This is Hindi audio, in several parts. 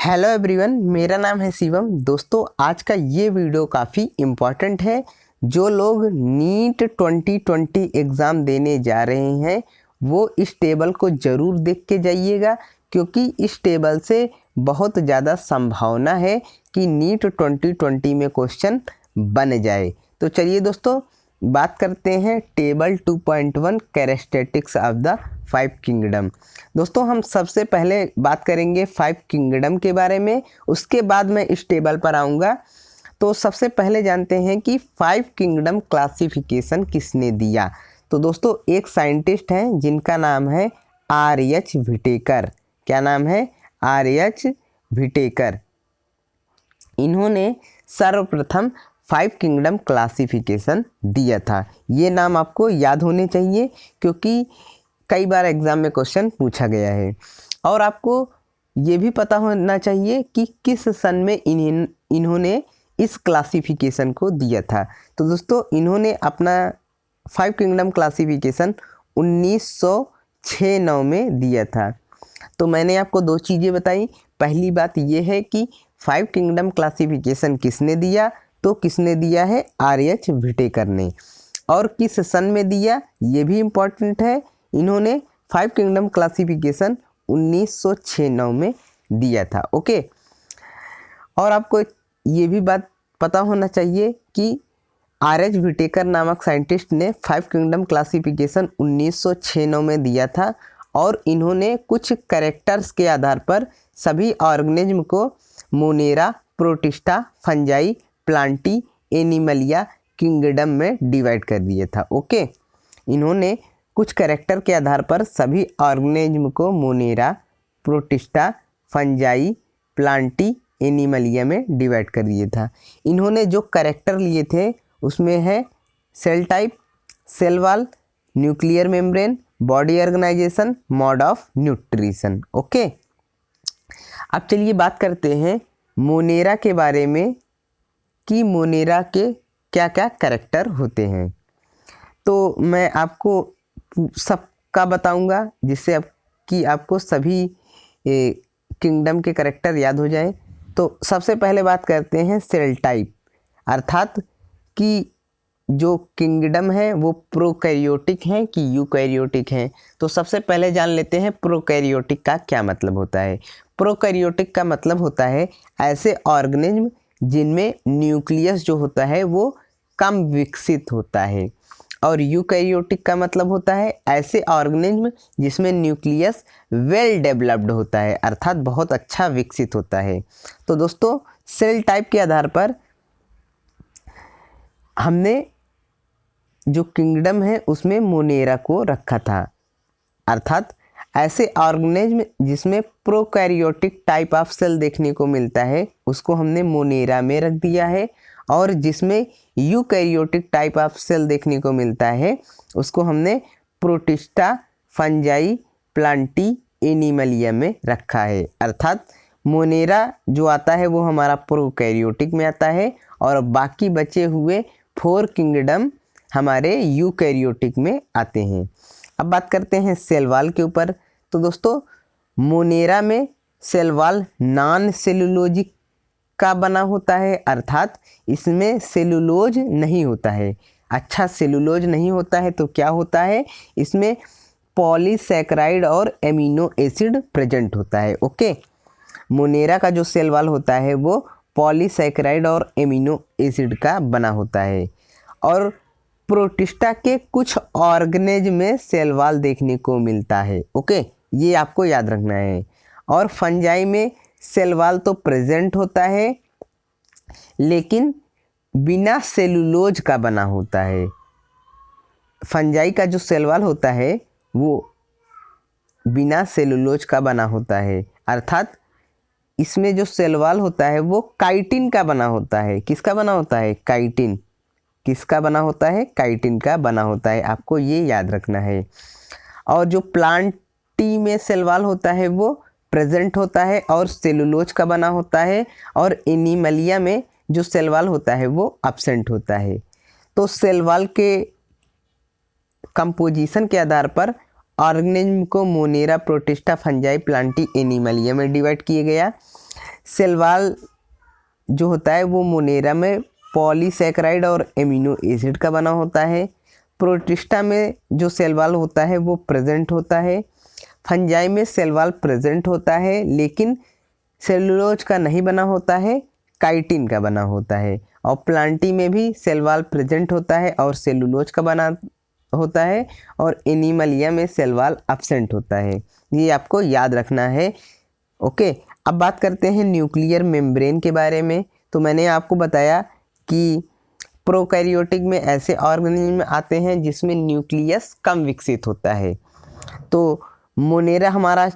हेलो एवरीवन, मेरा नाम है शिवम। दोस्तों, आज का ये वीडियो काफ़ी इम्पॉर्टेंट है। जो लोग नीट 2020 एग्ज़ाम देने जा रहे हैं वो इस टेबल को ज़रूर देख के जाइएगा, क्योंकि इस टेबल से बहुत ज़्यादा संभावना है कि नीट 2020 में क्वेश्चन बन जाए। तो चलिए दोस्तों, बात करते हैं table 2.1 characteristics of the 5 kingdom. दोस्तों, हम सबसे पहले बात करेंगे 5 किंगडम के बारे में, उसके बाद मैं इस टेबल पर आऊँगा। तो सबसे पहले जानते हैं कि 5 किंगडम क्लासिफिकेशन किसने दिया। तो दोस्तों, एक साइंटिस्ट हैं जिनका नाम है आर.एच. व्हिटेकर। क्या नाम है? आर.एच. व्हिटेकर। इन्होंने सर्वप्रथम 5 किंगडम क्लासिफिकेशन दिया था। ये नाम आपको याद होने चाहिए, क्योंकि कई बार एग्ज़ाम में क्वेश्चन पूछा गया है। और आपको ये भी पता होना चाहिए कि किस सन में इन्होंने इस क्लासिफिकेशन को दिया था। तो दोस्तों, इन्होंने अपना 5 किंगडम क्लासिफिकेशन 1906 में दिया था। तो मैंने आपको दो चीज़ें बताई। पहली बात यह है कि 5 किंगडम क्लासिफिकेशन किसने दिया, तो किसने दिया है? आर.एच. व्हिटेकर ने। और किस सन में दिया, ये भी इम्पॉर्टेंट है। इन्होंने 5 किंगडम क्लासिफिकेशन 1906 में दिया था। ओके। और आपको ये भी बात पता होना चाहिए कि आर.एच. व्हिटेकर नामक साइंटिस्ट ने 5 किंगडम क्लासिफिकेशन 1906 में दिया था, और इन्होंने कुछ कैरेक्टर्स के आधार पर सभी ऑर्गेनिज्म को Monera, protista, fungi, Plantae, Animalia kingdom में डिवाइड कर दिया था। ओके। इन्होंने कुछ कैरेक्टर के आधार पर सभी ऑर्गेनिज्म को Monera, protista, fungi, Plantae, Animalia में डिवाइड कर दिया था। इन्होंने जो कैरेक्टर लिए थे उसमें है cell type, cell wall, nuclear membrane, body organisation, mode of nutrition. Okay. अब चलिए बात करते हैं मोनेरा के बारे में कि मोनेरा के क्या क्या कैरेक्टर होते हैं। तो मैं आपको सबका बताऊंगा, जिससे आपको सभी किंगडम के कैरेक्टर याद हो जाए। तो सबसे पहले बात करते हैं सेल टाइप, अर्थात कि जो किंगडम है वो प्रोकैरियोटिक है कि यूकैरियोटिक है। तो सबसे पहले जान लेते हैं प्रोकैरियोटिक का क्या मतलब होता है। प्रोकैरियोटिक का मतलब होता है ऐसे ऑर्गेनिज्म जिनमें न्यूक्लियस जो होता है वो कम विकसित होता है। और यूकैरियोटिक का मतलब होता है ऐसे ऑर्गेनिज्म जिसमें न्यूक्लियस वेल डेवलप्ड होता है, अर्थात बहुत अच्छा विकसित होता है। तो दोस्तों, सेल टाइप के आधार पर हमने जो किंगडम है उसमें मोनेरा को रखा था, अर्थात ऐसे ऑर्गेनिज्म जिसमें प्रोकैरियोटिक टाइप ऑफ सेल देखने को मिलता है उसको हमने मोनेरा में रख दिया है, और जिसमें यूकैरियोटिक टाइप ऑफ सेल देखने को मिलता है उसको हमने प्रोटिस्टा, फंजाई, प्लांटी, एनिमलिया में रखा है। अर्थात मोनेरा जो आता है वो हमारा प्रोकैरियोटिक में आता है, और बाकी बचे हुए 4 किंगडम हमारे यूकैरियोटिक में आते हैं। अब बात करते हैं सेल वॉल के ऊपर। तो दोस्तों, मोनेरा में सेल वॉल नॉन सेलुलोजिक का बना होता है, अर्थात इसमें सेलुलोज नहीं होता है। अच्छा, सेलुलोज नहीं होता है तो क्या होता है? इसमें पॉलीसैकेराइड और एमिनो एसिड प्रेजेंट होता है। ओके। मोनेरा का जो सेल वॉल होता है वो पॉलीसैकेराइड और एमिनो एसिड का बना होता है। और प्रोटिस्टा के कुछ ऑर्गेनिज्म में सेल वॉल देखने को मिलता है। ओके, ये आपको याद रखना है। और फंजाई में सेल वॉल तो प्रेजेंट होता है, लेकिन बिना सेलुलोज का बना होता है। फंजाई का जो सेल वॉल होता है वो बिना सेलुलोज का बना होता है, अर्थात इसमें जो सेल वॉल होता है वो काइटिन का बना होता है। किसका बना होता है? काइटिन। किसका बना होता है? काइटिन का बना होता है। आपको ये याद रखना है। और जो प्लांटी में सेल वॉल होता है वो प्रेजेंट होता है और सेलुलोज का बना होता है, और एनिमलिया में जो सेल वॉल होता है वो एब्सेंट होता है। तो सेल वॉल के कंपोजिशन के आधार पर ऑर्गेनिज्म को Monera, protista, fungi, Plantae, Animalia में डिवाइड किया गया। सेल वॉल जो होता है वो मोनेरा में पॉलीसैकेराइड और एमिनो एसिड का बना होता है। प्रोटिस्टा में जो सेल वॉल होता है वो प्रेजेंट होता है। फंजाई में सेल वॉल प्रेजेंट होता है लेकिन सेलुलोज का नहीं बना होता है, काइटिन का बना होता है। और प्लांटी में भी सेल वॉल प्रेजेंट होता है और सेलुलोज का बना होता है। और एनिमलिया में सेल वॉल एब्सेंट होता है। ये आपको याद रखना है। ओके, अब बात करते हैं न्यूक्लियर मेम्ब्रेन के बारे में। तो मैंने आपको बताया कि प्रोकैरियोटिक में ऐसे ऑर्गेनिज्म आते हैं जिसमें न्यूक्लियस कम विकसित होता है। तो मोनेरा हमारा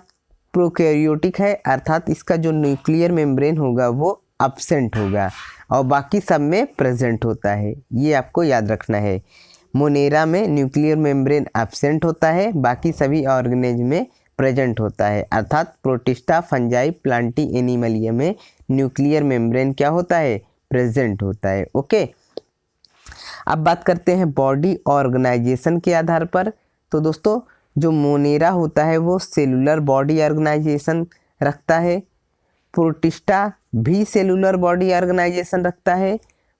प्रोकैरियोटिक है, अर्थात इसका जो न्यूक्लियर मेम्ब्रेन होगा वो एब्सेंट होगा और बाकी सब में प्रेजेंट होता है। ये आपको याद रखना है। मोनेरा में न्यूक्लियर मेम्ब्रेन एब्सेंट होता है, बाकी सभी ऑर्गेनिज्म में प्रेजेंट होता है। अर्थात प्रोटिस्टा, फंजाई, प्लांटी, एनिमलिया में न्यूक्लियर मेम्ब्रेन क्या होता है? प्रेजेंट होता है। ओके, अब बात करते हैं बॉडी ऑर्गेनाइजेशन के आधार पर। तो दोस्तों जो मोनेरा होता है वो सेलुलर बॉडी ऑर्गेनाइजेशन रखता है। प्रोटिस्टा भी सेलुलर बॉडी ऑर्गेनाइजेशन रखता है।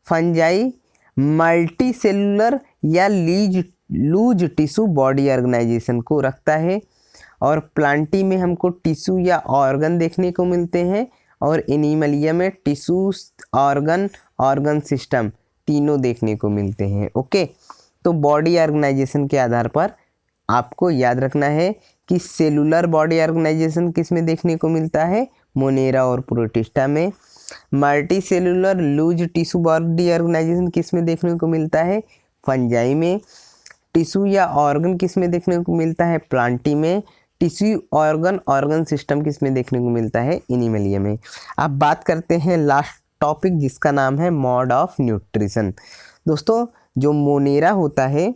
फंजाई मल्टी सेलुलर या लूज टिश्यू बॉडी ऑर्गेनाइजेशन को रखता है। और प्लांटी में हमको टिश्यू या ऑर्गन देखने को मिलते हैं और एनिमलिया में टिश्यू, ऑर्गन सिस्टम तीनों देखने को मिलते हैं। ओके, तो बॉडी ऑर्गेनाइजेशन के आधार पर आपको याद रखना है कि सेलुलर बॉडी ऑर्गेनाइजेशन किस में देखने को मिलता है? मोनेरा और प्रोटिस्टा में। Multicellular loose tissue body organisation किस में देखने को मिलता है? फंजाई में। टिश्यू या ऑर्गन किस में देखने को मिलता है? प्लांटी में। टिश्यू, ऑर्गन सिस्टम किस में देखने को मिलता है? एनिमलिया में। अब बात करते हैं लास्ट टॉपिक जिसका नाम है मोड ऑफ न्यूट्रिशन। दोस्तों जो मोनेरा होता है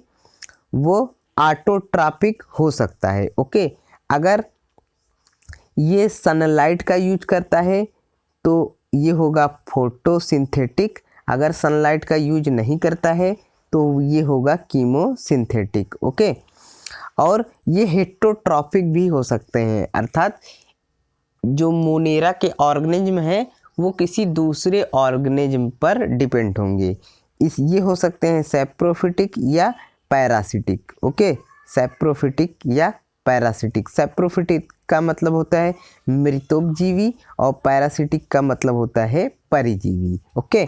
वो ऑटोट्रॉपिक हो सकता है। ओके, अगर ये सनलाइट का यूज करता है तो ये होगा फोटोसिंथेटिक। अगर सनलाइट का यूज नहीं करता है तो ये होगा कीमोसिंथेटिक। ओके, और ये हेटेरोट्रॉपिक भी हो सकते हैं, अर्थात जो मोनेरा के ऑर्गेनिज्म हैं वो किसी दूसरे ऑर्गेनिज्म पर डिपेंड होंगे। ये हो सकते हैं सैप्रोफिटिक या पैरासिटिक। ओके, सैप्रोफिटिक या पैरासिटिक। सैप्रोफिटिक का मतलब होता है मृतोपजीवी और पैरासिटिक का मतलब होता है परिजीवी। ओके,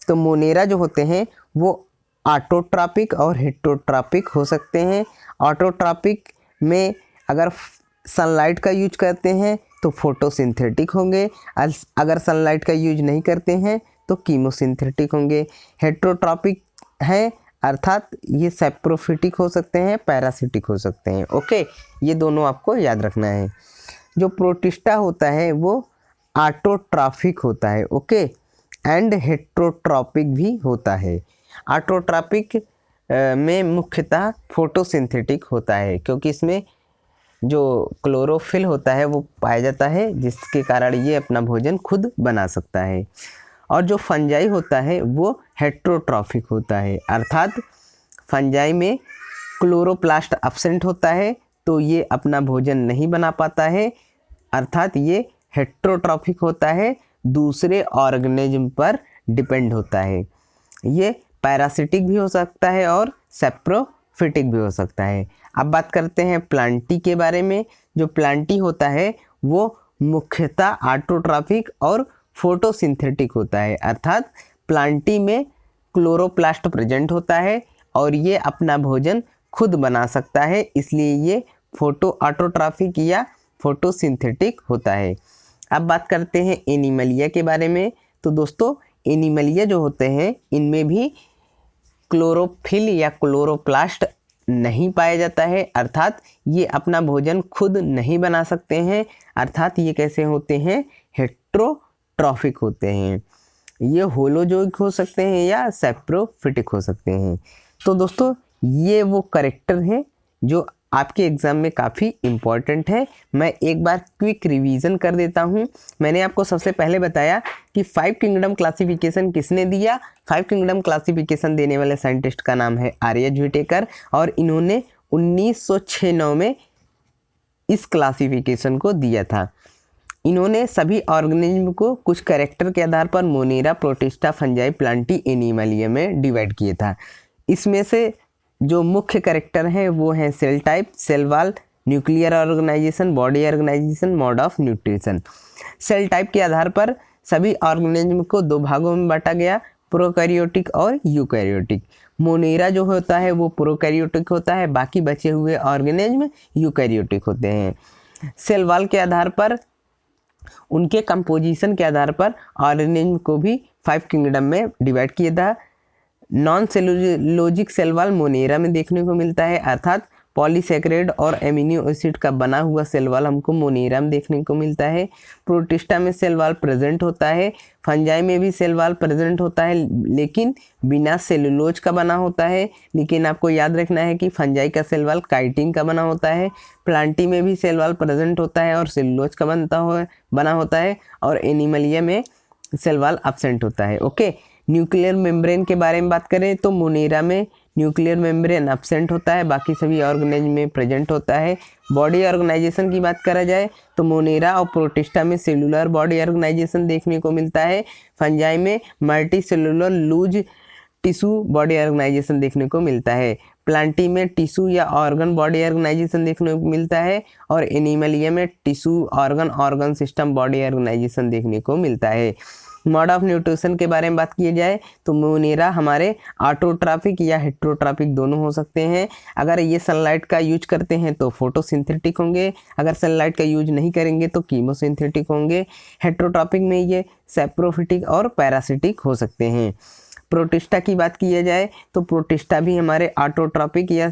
तो मोनेरा जो होते हैं वो ऑटोट्रॉपिक और हेटेरोट्रॉपिक हो सकते हैं। ऑटोट्रॉपिक में अगर सनलाइट का यूज करते हैं तो फोटोसिंथेटिक होंगे, अगर सनलाइट का यूज नहीं करते हैं तो कीमोसिंथेटिक होंगे। हेटेरोट्रॉपिक है अर्थात ये सैप्रोफिटिक हो सकते हैं, पैरासिटिक हो सकते हैं। ओके, ये दोनों आपको याद रखना है। जो प्रोटिस्टा होता है वो ऑटोट्रॉपिक होता है। ओके, एंड हेटेरोट्रॉपिक भी होता है। ऑटोट्रॉपिक में मुख्यतः फोटोसिंथेटिक होता है क्योंकि इसमें जो क्लोरोफिल होता है वो पाया जाता है जिसके कारण ये अपना भोजन खुद बना सकता है। और जो फंजाई होता है वो हेटेरोट्रॉपिक होता है, अर्थात फंजाई में क्लोरोप्लास्ट एब्सेंट होता है तो ये अपना भोजन नहीं बना पाता है, अर्थात ये हेटेरोट्रॉपिक होता है, दूसरे ऑर्गेनिज्म पर डिपेंड होता है। ये पैरासिटिक भी हो सकता है और सैप्रोफिटिक भी हो सकता है। अब बात करते हैं प्लांटी के बारे में। जो प्लांटी होता है वो मुख्यतः ऑटोट्रॉपिक और फोटोसिंथेटिक होता है, अर्थात प्लांटी में क्लोरोप्लास्ट प्रेजेंट होता है और ये अपना भोजन खुद बना सकता है, इसलिए ये ऑटोट्रॉपिक या फोटोसिंथेटिक होता है। अब बात करते हैं एनिमलिया के बारे में। तो दोस्तों एनिमलिया जो होते हैं इनमें भी क्लोरोफिल या क्लोरोप्लास्ट नहीं पाया जाता है, अर्थात ये अपना भोजन खुद नहीं बना सकते हैं, अर्थात ये कैसे होते हैं? हेटेरोट्रॉपिक होते हैं। ये होलोजोइक हो सकते हैं या सैप्रोफिटिक हो सकते हैं। तो दोस्तों ये वो कैरेक्टर है जो आपके एग्ज़ाम में काफ़ी इम्पॉर्टेंट है। मैं एक बार क्विक रिवीजन कर देता हूँ। मैंने आपको सबसे पहले बताया कि 5 किंगडम क्लासिफिकेशन किसने दिया। 5 किंगडम क्लासिफिकेशन देने वाले साइंटिस्ट का नाम है आर्यच व्हिटेकर और इन्होंने 1996 में इस क्लासिफिकेशन को दिया था। इन्होंने सभी ऑर्गेनिज्म को कुछ कैरेक्टर के आधार पर Monera, protista, fungi, Plantae, Animalia में डिवाइड किया था। इसमें से जो मुख्य कैरेक्टर हैं वो हैं cell type, cell wall, nuclear organisation, body organisation, mode of nutrition. Cell type के आधार पर सभी ऑर्गेनिज्म को दो भागों में बांटा गया, प्रोकैरियोटिक और यूकैरियोटिक। मोनेरा जो होता है वो प्रोकैरियोटिक होता है, बाकी बचे हुए ऑर्गेनिज्म यूकैरियोटिक होते हैं। सेल वॉल के आधार पर, उनके कंपोजिशन के आधार पर ऑर्गेनिज्म को भी 5 किंगडम में डिवाइड किया था। Non cellulosic cell wall Monera में देखने को मिलता है, अर्थात पॉलीसेकेराइड और एमिनो एसिड का बना हुआ सेल वॉल हमको मोनेरा में देखने को मिलता है। प्रोटिस्टा में सेल वॉल प्रेजेंट होता है, फंजाई में भी सेल वॉल प्रेजेंट होता है लेकिन बिना सेलुलोज का बना होता है। लेकिन आपको याद रखना है कि फंजाई का सेल वॉल काइटिन का बना होता है, प्लांटी में भी सेल वॉल प्रेजेंट होता है और सेलुलोज का बना होता है, और एनिमलिया में सेल वॉल एब्सेंट होता है। ओके, न्यूक्लियर मेम्ब्रेन के बारे में बात करें तो मोनेरा में न्यूक्लियर मेम्ब्रेन एब्सेंट होता है, बाकी सभी ऑर्गेनिज्म में प्रेजेंट होता है। बॉडी ऑर्गेनाइजेशन की बात करा जाए तो मोनेरा और प्रोटिस्टा में सेलुलर बॉडी ऑर्गेनाइजेशन देखने को मिलता है, फंजाई में multicellular loose tissue body organisation देखने को मिलता है, प्लांटी में टिश्यू या ऑर्गन बॉडी ऑर्गेनाइजेशन देखने को मिलता है, और एनिमलिया में tissue organ system body organisation देखने को मिलता है। मोड ऑफ न्यूट्रिशन के बारे में बात की जाए तो मोनेरा हमारे ऑटोट्रॉपिक या हेटेरोट्रॉपिक दोनों हो सकते हैं। अगर ये सनलाइट का यूज करते हैं तो फोटोसिंथेटिक होंगे, अगर सनलाइट का यूज नहीं करेंगे तो कीमोसिंथेटिक होंगे। हेटेरोट्रॉपिक में ये सैप्रोफिटिक और पैरासिटिक हो सकते हैं। प्रोटिस्टा की बात की जाए तो प्रोटिस्टा भी हमारे ऑटोट्रॉपिक या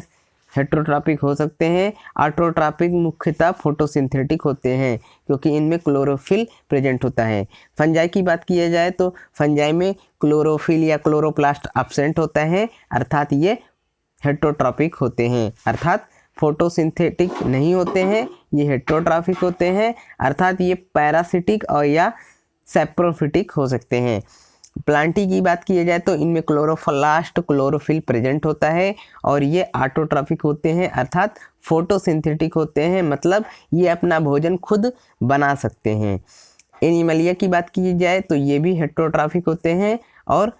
हेटेरोट्रॉपिक हो सकते हैं। ऑटोट्रॉपिक मुख्यतः फोटोसिंथेटिक होते हैं क्योंकि इनमें क्लोरोफिल प्रेजेंट होता है। फंजाई की बात की जाए तो फंजाई में क्लोरोफिल या क्लोरोप्लास्ट एब्सेंट होता है, अर्थात ये हेटेरोट्रॉपिक होते हैं, अर्थात फोटोसिंथेटिक नहीं होते हैं, ये हेटेरोट्रॉपिक होते हैं, अर्थात ये पैरासिटिक और या सैप्रोफिटिक हो सकते हैं। प्लांटी की बात की जाए तो इनमें क्लोरोप्लास्ट क्लोरोफिल प्रेजेंट होता है और ये ऑटोट्रॉपिक होते हैं, अर्थात फोटोसिंथेटिक होते हैं, मतलब ये अपना भोजन खुद बना सकते हैं। एनिमलिया की बात की जाए तो ये भी हेटेरोट्रॉपिक होते हैं और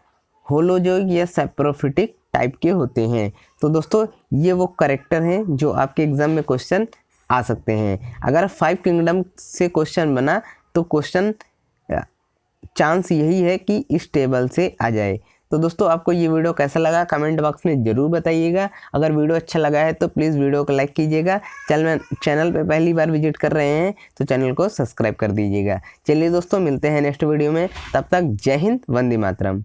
होलोजोइक या सैप्रोफिटिक टाइप के होते हैं। तो दोस्तों ये वो कैरेक्टर हैं जो आपके एग्जाम में क्वेश्चन आ सकते हैं। अगर 5 किंगडम से क्वेश्चन बना तो क्वेश्चन चांस यही है कि इस टेबल से आ जाए। तो दोस्तों आपको ये वीडियो कैसा लगा कमेंट बॉक्स में ज़रूर बताइएगा। अगर वीडियो अच्छा लगा है तो प्लीज़ वीडियो को लाइक कीजिएगा। चैनल पे पहली बार विजिट कर रहे हैं तो चैनल को सब्सक्राइब कर दीजिएगा। चलिए दोस्तों मिलते हैं नेक्स्ट वीडियो में, तब तक जय हिंद, वंदे मातरम।